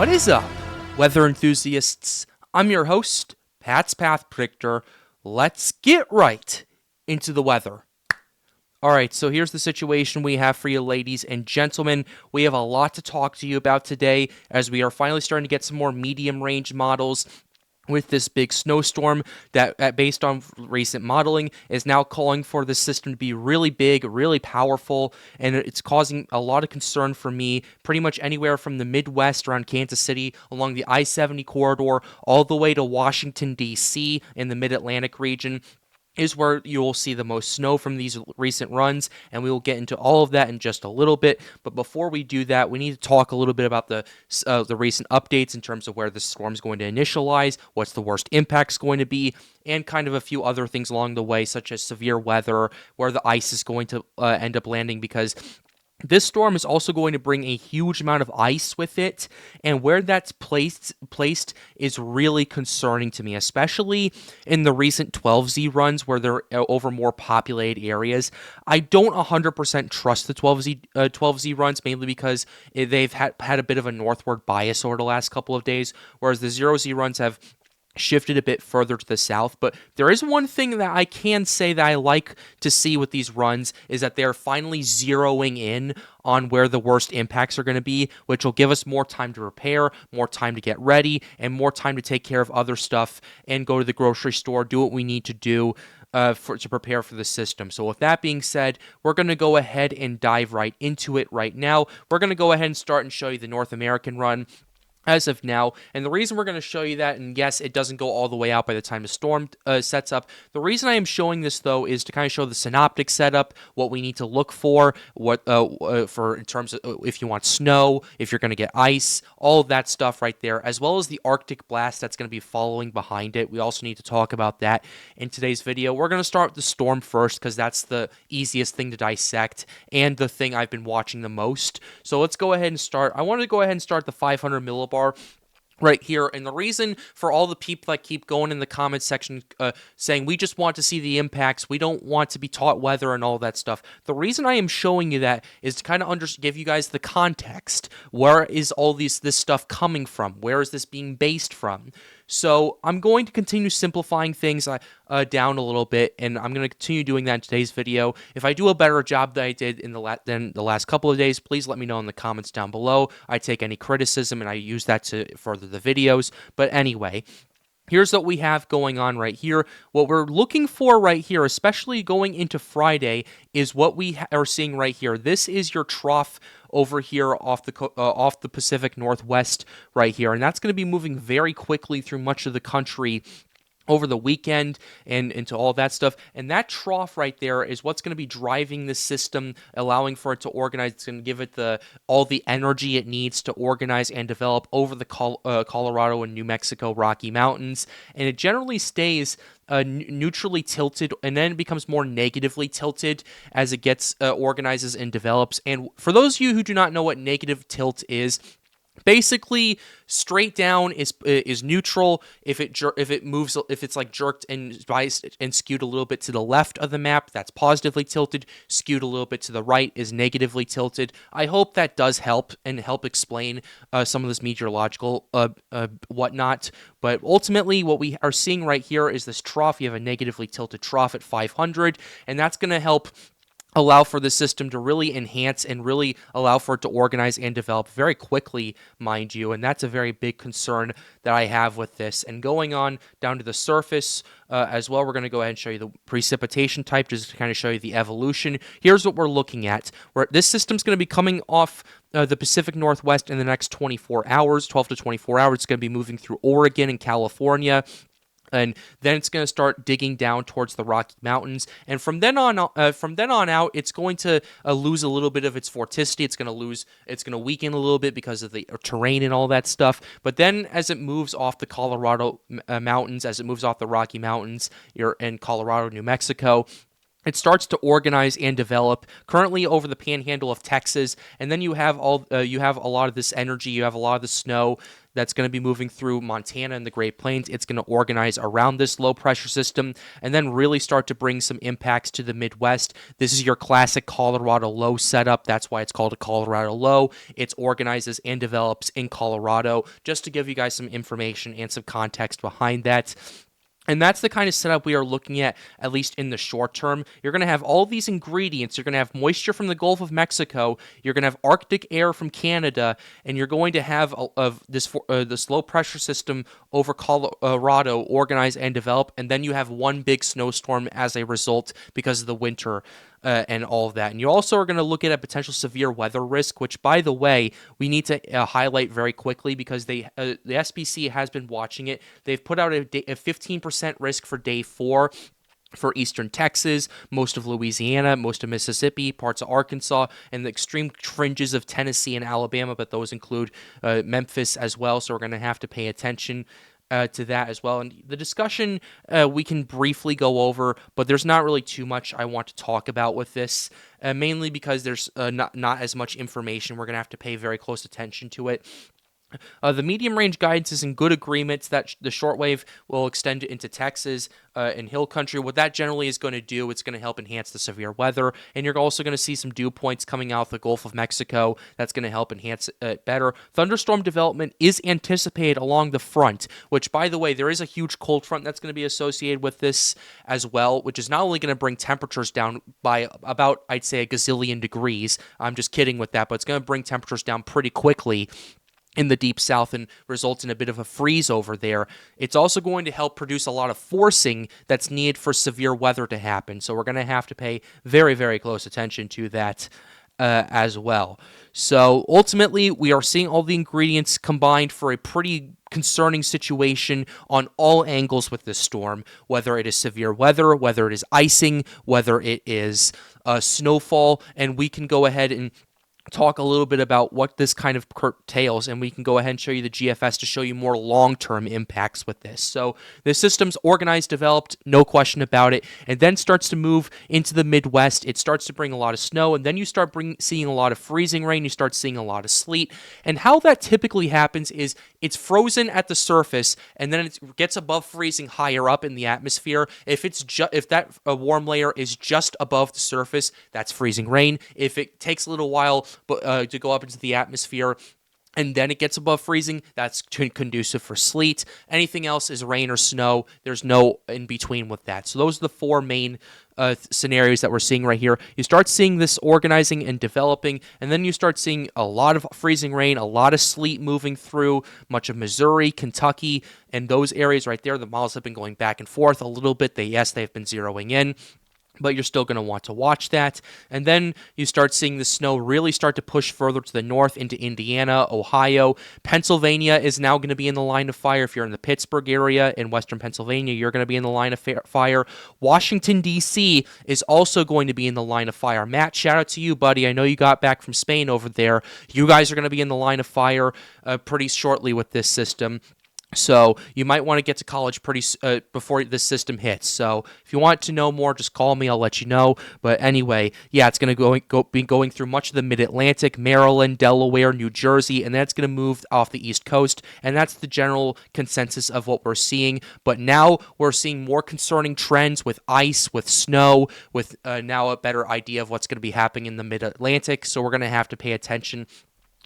What is up, weather enthusiasts? I'm your host, Pat's Path Predictor. Let's get right into the weather. Alright, so here's the situation we have for you, ladies and gentlemen. We have a lot to talk to you about today, as we are finally starting to get some more medium-range models with this big snowstorm that, based on recent modeling, is now calling for the system to be really big, really powerful, and it's causing a lot of concern for me, pretty much anywhere from the Midwest around Kansas City, along the I-70 corridor, all the way to Washington, D.C., in the Mid-Atlantic region, is where you will see the most snow from these recent runs, and we will get into all of that in just a little bit. But before we do that, we need to talk a little bit about the recent updates in terms of where the storm is going to initialize, what's the worst impacts going to be, and kind of a few other things along the way, such as severe weather, where the ice is going to end up landing, because this storm is also going to bring a huge amount of ice with it, and where that's placed is really concerning to me, especially in the recent 12Z runs where they're over more populated areas. I don't 100% trust the 12Z runs, mainly because they've had a bit of a northward bias over the last couple of days, whereas the 0Z runs have shifted a bit further to the south. But there is one thing that I can say that I like to see with these runs, is that they're finally zeroing in on where the worst impacts are going to be, which will give us more time to repair, more time to get ready, and more time to take care of other stuff and go to the grocery store, do what we need to do to prepare for the system. So with that being said, we're going to go ahead and dive right into it right now. We're going to go ahead and start and show you the North American run as of now, and the reason we're going to show you that, and yes, it doesn't go all the way out by the time the storm sets up. The reason I am showing this, though, is to kind of show the synoptic setup, what we need to look for, what for in terms of if you want snow, if you're going to get ice, all of that stuff right there, as well as the Arctic blast that's going to be following behind it. We also need to talk about that in today's video. We're going to start with the storm first, because that's the easiest thing to dissect and the thing I've been watching the most. So let's go ahead and start. I wanted to go ahead and start the 500 millibar right here, and the reason for all the people that keep going in the comments section saying we just want to see the impacts, we don't want to be taught weather and all that stuff, the reason I am showing you that is to kind of give you guys the context. Where is all this stuff coming from? Where is this being based from? So I'm going to continue simplifying things down a little bit, and I'm going to continue doing that in today's video. If I do a better job than I did than the last couple of days, please let me know in the comments down below. I take any criticism, and I use that to further the videos. But anyway, here's what we have going on right here. What we're looking for right here, especially going into Friday, is what we are seeing right here. This is your trough over here off the Pacific Northwest right here, and that's going to be moving very quickly through much of the country over the weekend and into all that stuff. And that trough right there is what's going to be driving the system, allowing for it to organize. It's going to give it all the energy it needs to organize and develop over the Colorado and New Mexico Rocky Mountains. And it generally stays neutrally tilted, and then it becomes more negatively tilted as it gets organizes and develops. And for those of you who do not know what negative tilt is, basically, straight down is neutral. If it moves, if it's like jerked and skewed a little bit to the left of the map, that's positively tilted. Skewed a little bit to the right is negatively tilted. I hope that does help and help explain some of this meteorological whatnot. But ultimately, what we are seeing right here is this trough. You have a negatively tilted trough at 500, and that's going to help allow for the system to really enhance and really allow for it to organize and develop very quickly, mind you, and that's a very big concern that I have with this. And going on down to the surface as well, we're going to go ahead and show you the precipitation type, just to kind of show you the evolution. Here's what we're looking at. This system's going to be coming off the Pacific Northwest in the next 24 hours, 12 to 24 hours. It's going to be moving through Oregon and California, and then it's going to start digging down towards the Rocky Mountains. And from then on out, it's going to lose a little bit of its vorticity. It's going to weaken a little bit because of the terrain and all that stuff. But then, as it moves off the Colorado mountains, as it moves off the Rocky Mountains, you're in Colorado, New Mexico, it starts to organize and develop currently over the panhandle of Texas, and then you have you have a lot of this energy, you have a lot of the snow that's going to be moving through Montana and the Great Plains. It's going to organize around this low pressure system and then really start to bring some impacts to the Midwest. This is your classic Colorado low setup. That's why it's called a Colorado low. It organizes and develops in Colorado. Just to give you guys some information and some context behind that. And that's the kind of setup we are looking at least in the short term. You're going to have all these ingredients. You're going to have moisture from the Gulf of Mexico. You're going to have Arctic air from Canada. And you're going to have this low pressure system over Colorado organize and develop. And then you have one big snowstorm as a result because of the winter and all of that. And you also are going to look at a potential severe weather risk, which, by the way, we need to highlight very quickly because the SPC has been watching it. They've put out a 15% risk for day 4 for eastern Texas, most of Louisiana, most of Mississippi, parts of Arkansas, and the extreme fringes of Tennessee and Alabama, but those include Memphis as well, so we're going to have to pay attention to that as well. And the discussion we can briefly go over, but there's not really too much I want to talk about with this, mainly because there's not as much information. We're going to have to pay very close attention to it. The medium-range guidance is in good agreement that the shortwave will extend into Texas and hill country. What that generally is going to do, it's going to help enhance the severe weather, and you're also going to see some dew points coming out of the Gulf of Mexico. That's going to help enhance it better. Thunderstorm development is anticipated along the front, which, by the way, there is a huge cold front that's going to be associated with this as well, which is not only going to bring temperatures down by about, I'd say, a gazillion degrees. I'm just kidding with that, but it's going to bring temperatures down pretty quickly in the deep south and results in a bit of a freeze over there. It's also going to help produce a lot of forcing that's needed for severe weather to happen. So we're going to have to pay very, very close attention to that as well. So ultimately, we are seeing all the ingredients combined for a pretty concerning situation on all angles with this storm, whether it is severe weather, whether it is icing, whether it is snowfall, and we can go ahead and talk a little bit about what this kind of curtails, and we can go ahead and show you the GFS to show you more long-term impacts with this. So the system's organized, developed, no question about it, and then starts to move into the Midwest. It starts to bring a lot of snow, and then you start seeing a lot of freezing rain. You start seeing a lot of sleet, and how that typically happens is it's frozen at the surface, and then it gets above freezing higher up in the atmosphere. If that warm layer is just above the surface, that's freezing rain. If it takes a little while to go up into the atmosphere and then it gets above freezing, that's conducive for sleet. Anything else is rain or snow. There's no in between with that. So those are the four main scenarios that we're seeing right here. You start seeing this organizing and developing, and then you start seeing a lot of freezing rain, a lot of sleet moving through much of Missouri, Kentucky, and those areas right there. The models have been going back and forth a little bit. They've been zeroing in, but you're still going to want to watch that. And then you start seeing the snow really start to push further to the north into Indiana, Ohio. Pennsylvania is now going to be in the line of fire. If you're in the Pittsburgh area in western Pennsylvania, you're going to be in the line of fire. Washington, D.C. is also going to be in the line of fire. Matt, shout out to you, buddy. I know you got back from Spain over there. You guys are going to be in the line of fire pretty shortly with this system. So you might want to get to college pretty before this system hits. So if you want to know more, just call me. I'll let you know. But anyway, yeah, it's going to be going through much of the Mid-Atlantic, Maryland, Delaware, New Jersey, and then it's going to move off the East Coast. And that's the general consensus of what we're seeing. But now we're seeing more concerning trends with ice, with snow, with now a better idea of what's going to be happening in the Mid-Atlantic. So we're going to have to pay attention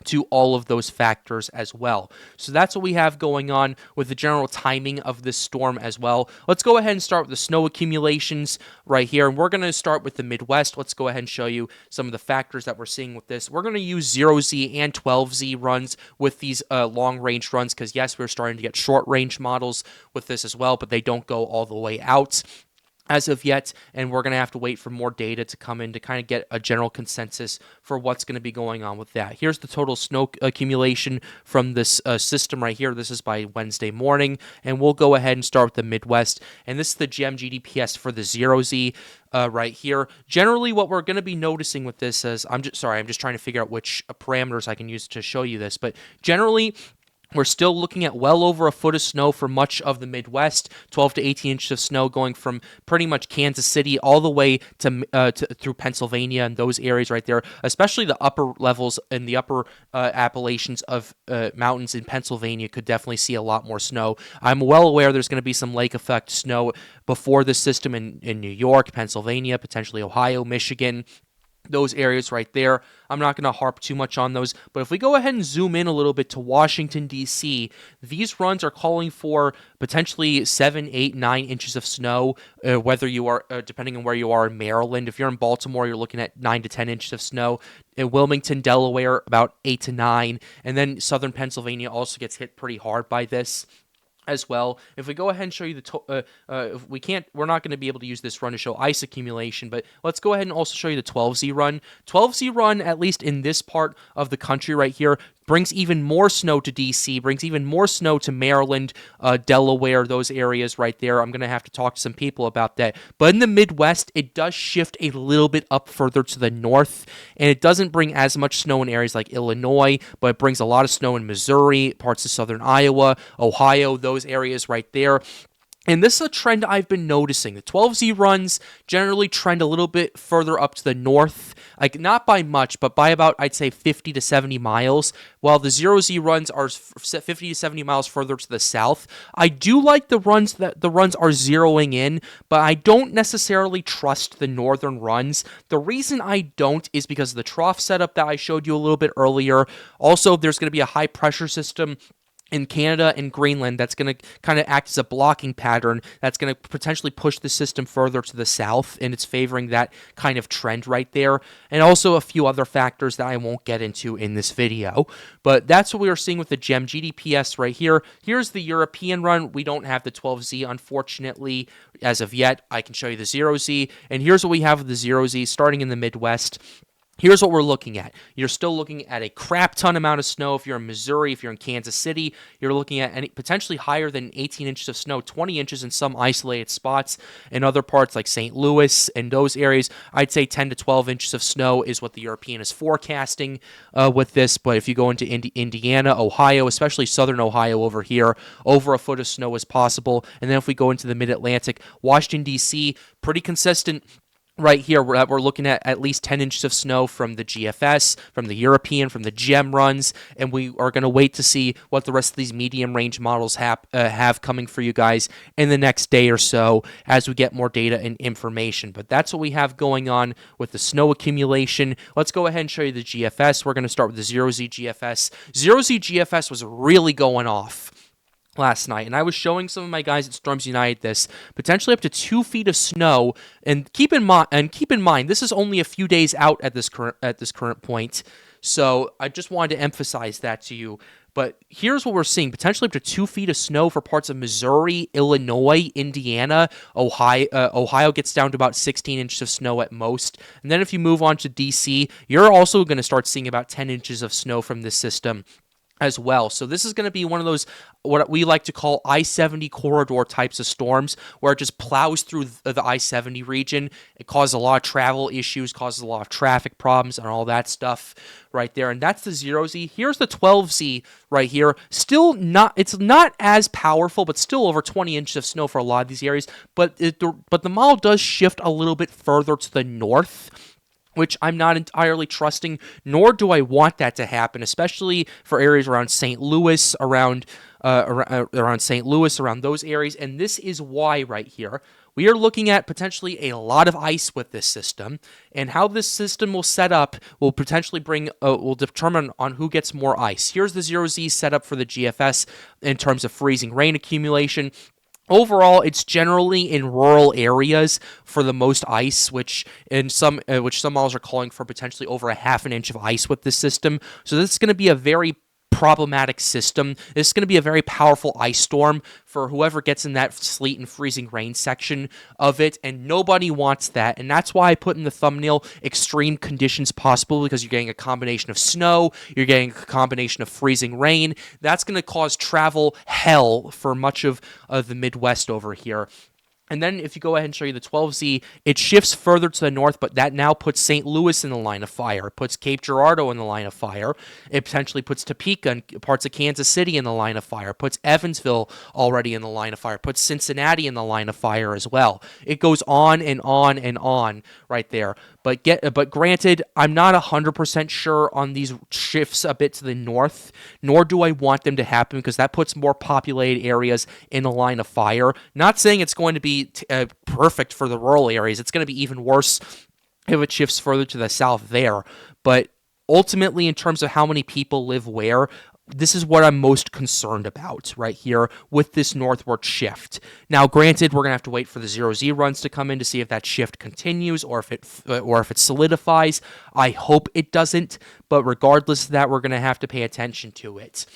to all of those factors as well. So that's what we have going on with the general timing of this storm as well. Let's go ahead and start with the snow accumulations right here. And we're going to start with the Midwest. Let's go ahead and show you some of the factors that we're seeing with this. We're going to use 0Z and 12Z runs with these long-range runs because, yes, we're starting to get short-range models with this as well, but they don't go all the way out as of yet, and we're going to have to wait for more data to come in to kind of get a general consensus for what's going to be going on with that. Here's the total snow accumulation from this system right here. This is by Wednesday morning, and we'll go ahead and start with the Midwest, and this is the GMGDPS for the 0Z right here. Generally, what we're going to be noticing with this is, I'm just trying to figure out which parameters I can use to show you this, but generally, We're still looking at well over a foot of snow for much of the Midwest, 12 to 18 inches of snow going from pretty much Kansas City all the way to through Pennsylvania and those areas right there, especially the upper levels and the upper Appalachians of mountains in Pennsylvania could definitely see a lot more snow. I'm well aware there's going to be some lake effect snow before this system in New York, Pennsylvania, potentially Ohio, Michigan, those areas right there. I'm not going to harp too much on those, but if we go ahead and zoom in a little bit to Washington, D.C., these runs are calling for potentially 7, 8, 9 inches of snow, whether you are, depending on where you are in Maryland. If you're in Baltimore, you're looking at 9 to 10 inches of snow. In Wilmington, Delaware, about 8 to 9, and then southern Pennsylvania also gets hit pretty hard by this as well. If we go ahead and show you if we're not going to be able to use this run to show ice accumulation, but let's go ahead and also show you the 12Z run. 12Z run, at least in this part of the country right here, brings even more snow to D.C., brings even more snow to Maryland, Delaware, those areas right there. I'm going to have to talk to some people about that. But in the Midwest, it does shift a little bit up further to the north, and it doesn't bring as much snow in areas like Illinois, but it brings a lot of snow in Missouri, parts of southern Iowa, Ohio, those areas right there. And this is a trend I've been noticing. The 12Z runs generally trend a little bit further up to the north, like not by much, but by about, I'd say, 50 to 70 miles, while the 0Z runs are 50 to 70 miles further to the south. I do like the runs are zeroing in, but I don't necessarily trust the northern runs. The reason I don't is because of the trough setup that I showed you a little bit earlier. Also, there's going to be a high pressure system in Canada and Greenland that's going to kind of act as a blocking pattern that's going to potentially push the system further to the south, and it's favoring that kind of trend right there, and also a few other factors that I won't get into in this video. But that's what we are seeing with the GEM GDPS right here. Here's the European run. We don't have the 12Z, unfortunately, as of yet. I can show you the 0Z, and here's what we have with the 0Z starting in the Midwest. Here's what we're looking at. You're still looking at a crap ton amount of snow. If you're in Missouri, if you're in Kansas City, you're looking at potentially higher than 18 inches of snow, 20 inches in some isolated spots. In other parts like St. Louis and those areas, I'd say 10 to 12 inches of snow is what the European is forecasting with this. But if you go into Indiana, Ohio, especially southern Ohio over here, over a foot of snow is possible. And then if we go into the mid-Atlantic, Washington, D.C., pretty consistent. Right here, we're looking at least 10 inches of snow from the GFS, from the European, from the GEM runs, and we are going to wait to see what the rest of these medium-range models have coming for you guys in the next day or so as we get more data and information. But that's what we have going on with the snow accumulation. Let's go ahead and show you the GFS. We're going to start with the 0Z GFS. 0Z GFS was really going off last night, and I was showing some of my guys at Storms United this, potentially up to 2 feet of snow, and keep in mind this is only a few days out at this current point, so I just wanted to emphasize that to you. But here's what we're seeing, potentially up to 2 feet of snow for parts of Missouri, Illinois, Indiana, Ohio. Ohio gets down to about 16 inches of snow at most. And then if you move on to D.C., you're also going to start seeing about 10 inches of snow from this system as well. So this is going to be one of those, what we like to call I-70 corridor types of storms, where it just plows through the I-70 region. It causes a lot of travel issues, causes a lot of traffic problems and all that stuff right there. And that's the 0Z. Here's the 12Z right here. Still not, it's not as powerful, but still over 20 inches of snow for a lot of these areas. But the model does shift a little bit further to the north, which I'm not entirely trusting, nor do I want that to happen, especially for areas around St. Louis, around St. Louis, around those areas. And this is why right here, we are looking at potentially a lot of ice with this system, and how this system will set up will potentially will determine on who gets more ice. Here's the 0Z setup for the GFS in terms of freezing rain accumulation. Overall, it's generally in rural areas for the most ice, which some models are calling for potentially over a half an inch of ice with this system. So this is going to be a very problematic system. This is going to be a very powerful ice storm for whoever gets in that sleet and freezing rain section of it, and nobody wants that. And that's why I put in the thumbnail extreme conditions possible, because you're getting a combination of snow, you're getting a combination of freezing rain. That's going to cause travel hell for much of the Midwest over here. And then if you go ahead and show you the 12Z, it shifts further to the north, but that now puts St. Louis in the line of fire. It puts Cape Girardeau in the line of fire. It potentially puts Topeka and parts of Kansas City in the line of fire. It puts Evansville already in the line of fire. It puts Cincinnati in the line of fire as well. It goes on and on and on right there. But granted, I'm not 100% sure on these shifts a bit to the north, nor do I want them to happen because that puts more populated areas in the line of fire. Not saying it's going to be perfect for the rural areas. It's going to be even worse if it shifts further to the south there. But ultimately, in terms of how many people live where, this is what I'm most concerned about right here with this northward shift. Now, granted, we're going to have to wait for the 0Z runs to come in to see if that shift continues or if it solidifies. I hope it doesn't, but regardless of that, we're going to have to pay attention to it.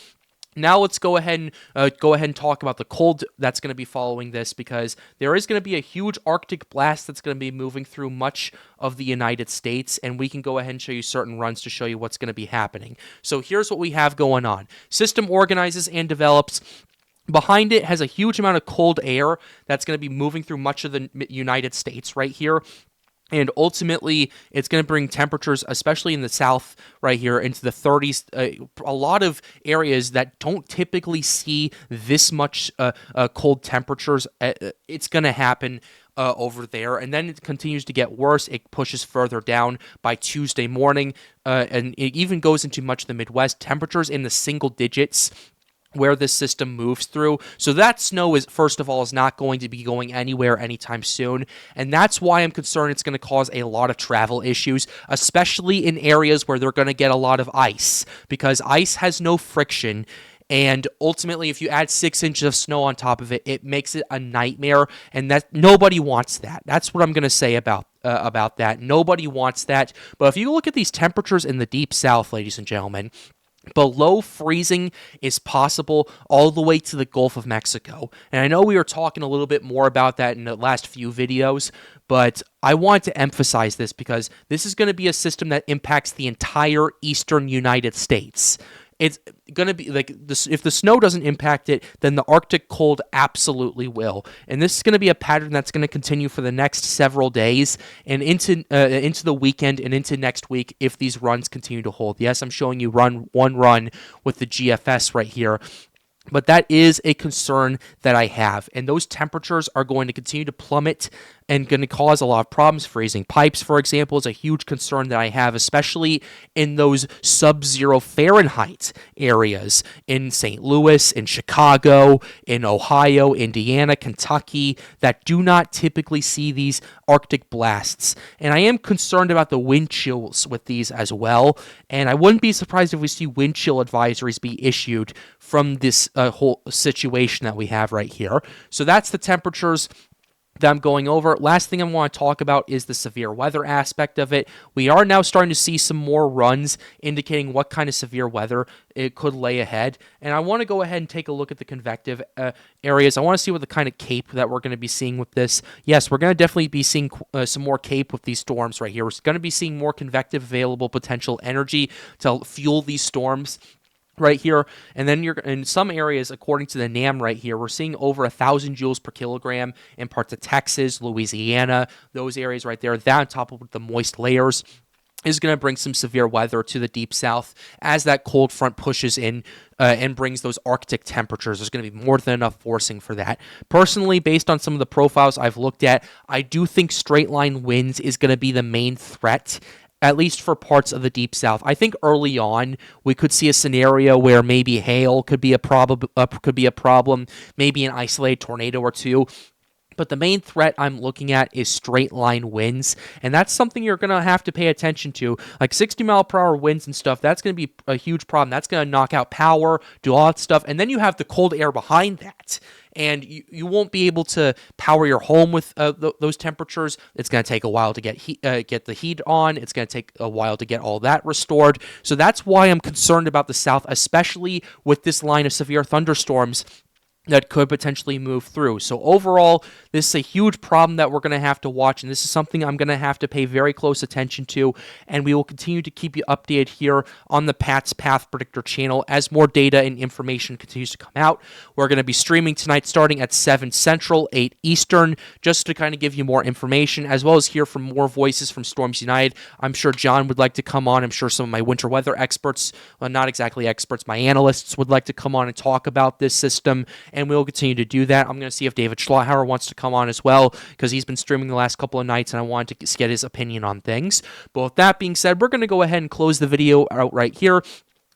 Now let's go ahead and talk about the cold that's going to be following this, because there is going to be a huge Arctic blast that's going to be moving through much of the United States, and we can go ahead and show you certain runs to show you what's going to be happening. So here's what we have going on. System organizes and develops. Behind it has a huge amount of cold air that's going to be moving through much of the United States right here. And ultimately, it's going to bring temperatures, especially in the south right here, into the 30s. A lot of areas that don't typically see this much cold temperatures, it's going to happen over there. And then it continues to get worse. It pushes further down by Tuesday morning, and it even goes into much of the Midwest. Temperatures in the single digits where this system moves through. So that snow is, first of all, is not going to be going anywhere anytime soon. And that's why I'm concerned it's going to cause a lot of travel issues, especially in areas where they're going to get a lot of ice, because ice has no friction. And ultimately, if you add 6 inches of snow on top of it, it makes it a nightmare. And that nobody wants that. That's what I'm going to say about that. Nobody wants that. But if you look at these temperatures in the deep south, ladies and gentlemen, below freezing is possible all the way to the Gulf of Mexico. And I know we were talking a little bit more about that in the last few videos, but I want to emphasize this because this is going to be a system that impacts the entire eastern United States. It's going to be like this. If the snow doesn't impact it, then the Arctic cold absolutely will. And this is going to be a pattern that's going to continue for the next several days and into the weekend and into next week if these runs continue to hold. Yes, I'm showing you one run with the GFS right here. But that is a concern that I have. And those temperatures are going to continue to plummet and going to cause a lot of problems. Freezing pipes, for example, is a huge concern that I have, especially in those sub-zero Fahrenheit areas in St. Louis, in Chicago, in Ohio, Indiana, Kentucky, that do not typically see these Arctic blasts. And I am concerned about the wind chills with these as well. And I wouldn't be surprised if we see wind chill advisories be issued from this whole situation that we have right here. So that's the temperatures that I'm going over. Last thing I want to talk about is the severe weather aspect of it. We are now starting to see some more runs indicating what kind of severe weather it could lay ahead. And I want to go ahead and take a look at the convective areas. I want to see what the kind of cape that we're going to be seeing with this. Yes, we're going to definitely be seeing some more cape with these storms right here. We're going to be seeing more convective available potential energy to fuel these storms right here. And then you're in some areas, according to the NAM right here, we're seeing over 1,000 joules per kilogram in parts of Texas, Louisiana, those areas right there. That on top of the moist layers is going to bring some severe weather to the deep south as that cold front pushes in and brings those Arctic temperatures. There's going to be more than enough forcing for that. Personally, based on some of the profiles I've looked at, I do think straight line winds is going to be the main threat, at least for parts of the deep south. I think early on we could see a scenario where maybe hail could be a problem, maybe an isolated tornado or two. But the main threat I'm looking at is straight line winds, and that's something you're going to have to pay attention to. Like 60-mile-per-hour winds and stuff, that's going to be a huge problem. That's going to knock out power, do all that stuff, and then you have the cold air behind that. And you won't be able to power your home with those temperatures. It's going to take a while to get the heat on. It's going to take a while to get all that restored. So that's why I'm concerned about the south, especially with this line of severe thunderstorms that could potentially move through. So overall, this is a huge problem that we're going to have to watch, and this is something I'm going to have to pay very close attention to, and we will continue to keep you updated here on the Pat's Path Predictor channel as more data and information continues to come out. We're going to be streaming tonight starting at 7 Central, 8 Eastern, just to kind of give you more information, as well as hear from more voices from Storms United. I'm sure John would like to come on. I'm sure some of my winter weather experts, well, not exactly experts, my analysts would like to come on and talk about this system, and we'll continue to do that. I'm going to see if David Schlauhauer wants to come on as well, because he's been streaming the last couple of nights, and I wanted to get his opinion on things. But with that being said, we're going to go ahead and close the video out right here.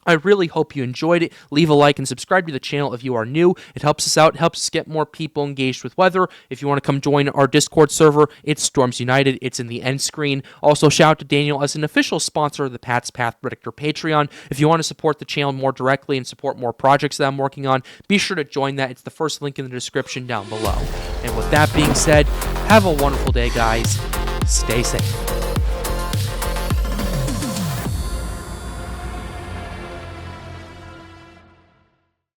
I really hope you enjoyed it. Leave a like and subscribe to the channel if you are new. It helps us out, helps us get more people engaged with weather. If you want to come join our Discord server, it's Storms United. It's in the end screen. Also, shout out to Daniel as an official sponsor of the Pat's Path Predictor Patreon. If you want to support the channel more directly and support more projects that I'm working on, be sure to join that. It's the first link in the description down below. And with that being said, have a wonderful day, guys. Stay safe.